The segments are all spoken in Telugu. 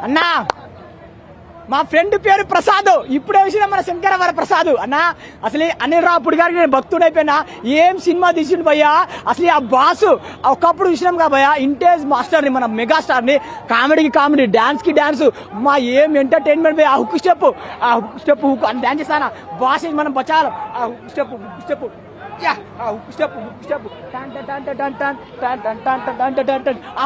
అన్నా మా ఫ్రెండ్ పేరు ప్రసాద్, ఇప్పుడే విషయం మన శంకరవర ప్రసాద్ అన్న. అసలు అనిల్ రావుపూడి గారికి నేను భక్తుడైపోయినా. ఏం సినిమా తీసిండు భయ్యా. అసలు ఆ బాసు ఒకప్పుడు చూసినాం కదా భయ్యా, ఇంటేజ్ మాస్టర్ ని, మన మెగాస్టార్ ని. కామెడీకి కామెడీ, డాన్స్ కి డాన్స్, మా ఏం ఎంటర్టైన్మెంట్ భయ్యా. ఆ హుక్ స్టెప్ హుక్ అని డాన్స్ చేస్తానా బాస్, మనం బచాలి. ఆ హుక్ స్టెప్ ఆ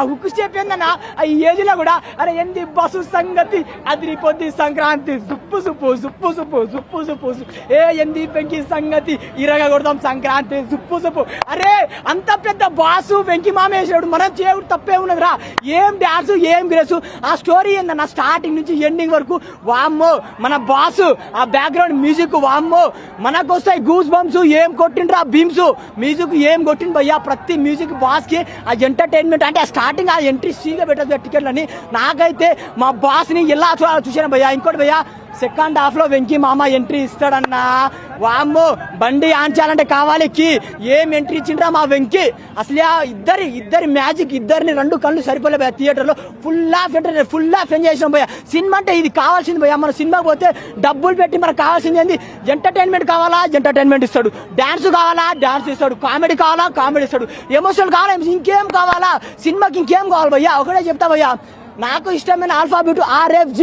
హుక్ స్టెప్ ఏందన్నా ఈ ఏజ్ లో కూడా. అరే ఎంది బస్సు సంగతి అదిరిపోద్ది సంక్రాంతి, సుప్పు సుప్పు సుప్పు సుప్పు సుప్పు సుప్పు ఏ ఎంది వెంకీ సంగతి ఇరగ కొడదాం సంక్రాంతి సుప్పు సుప్పు. అరే అంత పెద్ద బాసు వెంకీ మామ వేసినాడు, మనం చేయడు తప్పే ఉన్నదిరా. ఏం డాన్స్, ఏం గ్రేసు. ఆ స్టోరీ ఏందన్న స్టార్టింగ్ నుంచి ఎండింగ్ వరకు వామ్మో. మన బాసు ఆ బ్యాక్గ్రౌండ్ మ్యూజిక్ వామ్మో, మనకు వస్తాయి గూస్ బంప్స్. ఏం కొట్టిండ్రా బీమ్స్, మ్యూజిక్ ఏం కొట్టింది భయ్యా. ప్రతి మ్యూజిక్ బాస్ కి ఆ ఎంటర్టైన్మెంట్ అంటే ఆ స్టార్టింగ్ ఆ ఎంట్రీ సీగా పెట్టదు టికెట్లని. నాకైతే మా బాస్ ని ఎలా చూసాను భయ్యా. ఇంకోటి భయ్యా, సెకండ్ హాఫ్ లో వెంకీ మామ ఎంట్రీ ఇస్తాడన్నా. వామ్మో బండి ఆన్ చేయాలంటే కావాలి కి. ఏం ఎంట్రీ ఇచ్చిండ్రా మా వెంకీ. అసలు ఇద్దరి మ్యాజిక్, ఇద్దరిని రెండు కళ్ళు సరిపోలే భయ్యా. థియేటర్ లో ఫుల్ ఆఫ్ ఎంజాయ్ చేసినాం భయ్యా. సినిమా అంటే ఇది కావాల్సింది భయ్యా. మన సినిమాకి పోతే డబ్బులు పెట్టి మనకు కావాల్సింది ఏంది, ఎంటర్టైన్మెంట్ కావాలా ఎంటర్టైన్మెంట్ ఇస్తాడు, డాన్స్ కావాలా డాన్స్ ఇస్తాడు, కామెడీ కావాలా కామెడీ ఇస్తాడు, ఎమోషనల్ కావాలా ఇంకేం కావాలా, సినిమాకి ఇంకేం కావాలి భయ్యా. ఒకటే చెప్తా భయ్యా, నాకు ఇష్టమైన ఆల్ఫాబెట్ RFG.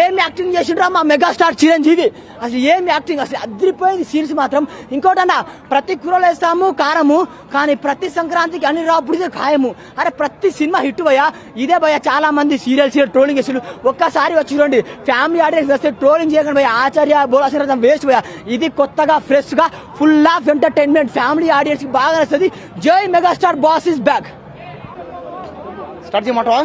ఏం యాక్టింగ్ చేసిండ్రా మా మెగాస్టార్ చిరంజీవి. అసలు ఏం యాక్టింగ్, అసలు అదిరిపోయింది సీన్స్ మాత్రం. ఇంకోటన్నా, ప్రతి కూరలో వేస్తాము కారము, కానీ ప్రతి సంక్రాంతికి అనిల్ రావుపూడిదే ఖాయము. అరే ప్రతి సినిమా హిట్ భయ్యా. ఇదే భయ్యా చాలా మంది సీరియల్స్ ట్రోలింగ్ చేసిండు. ఒక్కసారి వచ్చి చూడండి, ఫ్యామిలీ ఆడియన్స్ వస్తే ట్రోలింగ్ చేయకండి భయ్యా. ఆచార్య బోలాసిన వేస్ట్ భయ్యా. ఇది కొత్తగా ఫ్రెష్ గా full of entertainment, family audience కి బాగా నచ్చుతుంది. జై megastar boss is back. Start చేయమంటావా?